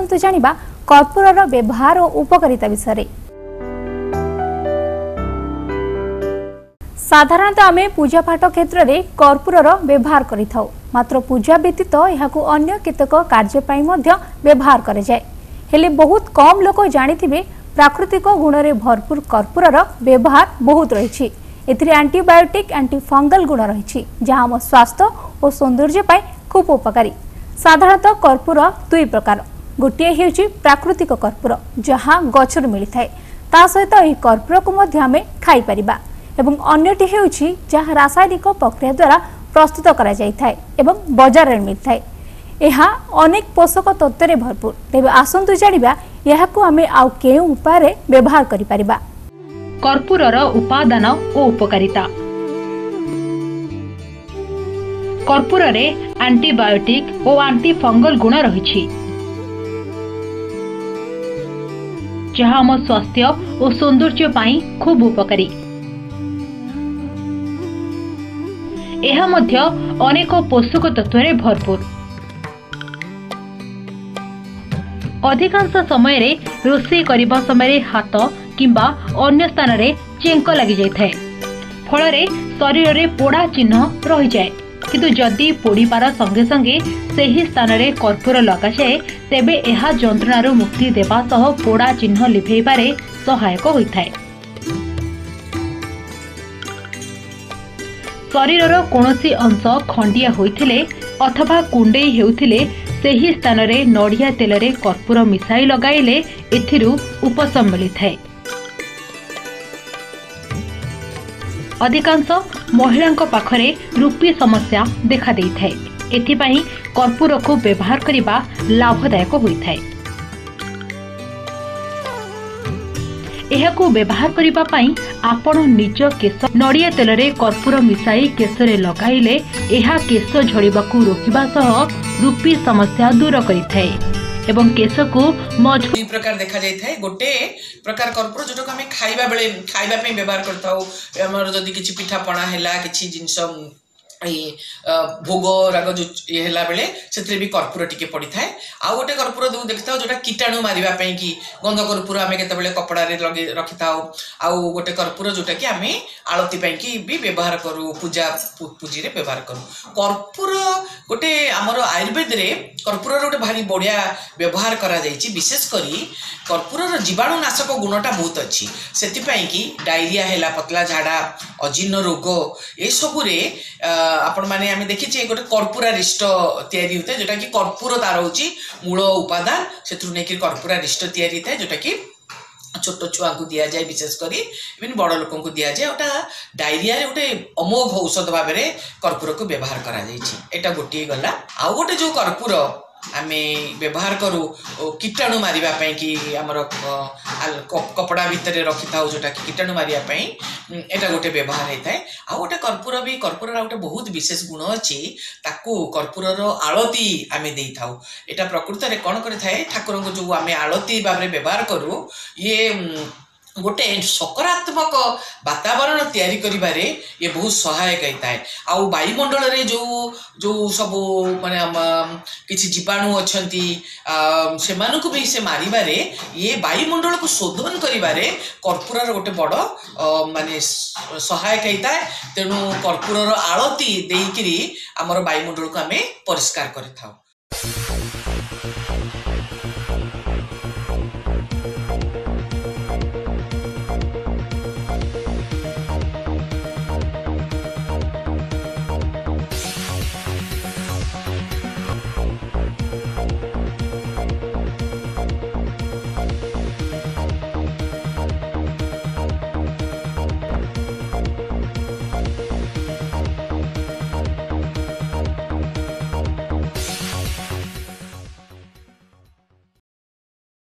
आसतु जानिबा कर्पूरर व्यवहार और उपकारिता विषय। साधारणतः आमे पूजा पाठ क्षेत्र में कर्पूरर व्यवहार करिथाउ, मात्र पूजा व्यतीत यहाकु अन्य केतक कार्य पई मध्य व्यवहार करे जाय। हेले बहुत कम लोक जानिथिबे प्राकृतिक गुण रे भरपूर कर्पूरर व्यवहार बहुत रहिछि। एथिरे एंटीबायोटिक एंटी फंगल गुण रहिछि जहाँ आम स्वास्थ्य और सौंदर्य पई खूब उपकारी। साधारणतः कर्पूर दुई प्रकार, गोटे हेउछि प्राकृतिक कर्पूर जहाँ गछर मिलिथाय, ता सहित एही कर्पूर को मध्य आमे खाइ परिबा एवं अन्यटी हेउछि जहाँ रासायनिक प्रक्रिया द्वारा प्रस्तुत करा जाइथाय एवं बाजार रे मिलथाय। एहा अनेक पोषक तत्व रे भरपूर। तेबे आसंतु जानिबा एहाकु आमे आउ केउ उपाय रे व्यवहार करि परिबा। कर्पूरर उपादान ओ उपकारिता। कर्पूर रे एंटीबायोटिक और एंटी फंगल गुण रहिछि जहाँ आम स्वास्थ्य और सौंदर्य पाई खूब उपकारी। एहा मध्य अनेक पोषक तत्व रे भरपूर। अधिकांश समय रे रोषेई करिबा समय रे हाथ किंबा अन्य स्थान रे चेंक लगी जाय, फल रे शरीर रे पोड़ा चिन्ह रही जाए। किंतु जदि पोड़ीपार संगे संगे सही स्थान रे कर्पूर लगा जाए तेबे एहा जंत्रणारू मुक्ति देवा सह पोड़ा चिन्ह लिभेइबारे सहायक होइथाय। शरीरर कोनोसी अंश खंडिया होइथिले अथवा कुंडेई हेउथिले सही स्थान रे नड़िया तेल रे कर्पूर मिसाई लगाइले एथिरु उपशम मिलिथाय। अधिकांश महिलांक पाखरे रूपी समस्या देखा देइथाय, एथिपाई कर्पूर को व्यवहार करिबा लाभदायक होइथाय। एहाकू व्यवहार करिबा पाई आपण निज केश नड़िया तेल रे कर्पूर मिसाई केशरे लगाइले एहा केश झड़िबाकू रोकिबा सह रूपी समस्या दूर करिथाय एवं केश को मजबूत। दुई प्रकार देखा जाइथाय। गोटे प्रकार कर्पूर जोटा को आमे खाइबा बेले खाइबा पे व्यवहार करताउ। हमर जदी किछि पिठा पणा हैला किछि जिंस भोग राग जो ये हैला बेले सेतरे भी कर्पूर टिके पड़ी थाए। आ गोटे कर्पूर दु देखताउ जोटा कीटाणु मारिबा पई कि गंध कर्पूर आमे केते बेले कपड़ा रे लगे रखिताउ। आ गोटे कर्पूर जोटा कि आमे आळती पई कि भी व्यवहार करू, पूजा पूजी रे व्यवहार करू। कर्पूर गोटे हमर आयुर्वेद रे कर्पूर गोटे भारी बढ़िया व्यवहार करा जायछि। विशेष करी कर्पूर जीवाणु नाशक गुणटा बहुत अच्छी, सेति पई कि डायरिया हैला, पतला झाड़ा, अजीर्ण रोग ए सब रे आपण माने आमे देखिछे गोटे कर्पूरारिष्ट तयारी होता है जोटा कि कर्पूर तार होची मूल उपादान। सेथु नेकी कर्पूरारिष्ट तयारी होता है जोटा कि छोट छुआ को दिया जाए, विशेष करी इवन बड़ लोक को दिया जाए। ओटा डायरिया रे गोटे अमोघ औषध भाव में कर्पूर को व्यवहार करा जायछि। एटा गोटे गला। आ गोटे जो कर्पूर आमे व्यवहार करू कीटाणु मारिबा पई कि हमर कपड़ा भितर रखि थाउ जोटा कि कीटाणु मारिया पई एटा गोटे व्यवहार हेताय। आ गोटे कर्पूर भी कर्पूर गोटे बहुत विशेष गुण अछि, ताकू कर्पूरर आळती आमे देई थाउ। एटा प्रकृति रे कोन करि थाए ठाकुर को जो आमे आळती भाबरे व्यवहार करू ये गोटे सकारात्मक वातावरण तैयारी करिबारे ये बहुत सहायक होता आउ वायुमंडल रे जो जो सब माने किछि जीवाणु अछंती से मानको भी से मारिबारे ये वायुमंडल को शोधन करिबारे कर्पूरर गोटे बड़ माने सहायक होता। तेणु कर्पूरर आळती देइकिरी हमर वायुमंडल को आमे परिष्कार करिथाउ।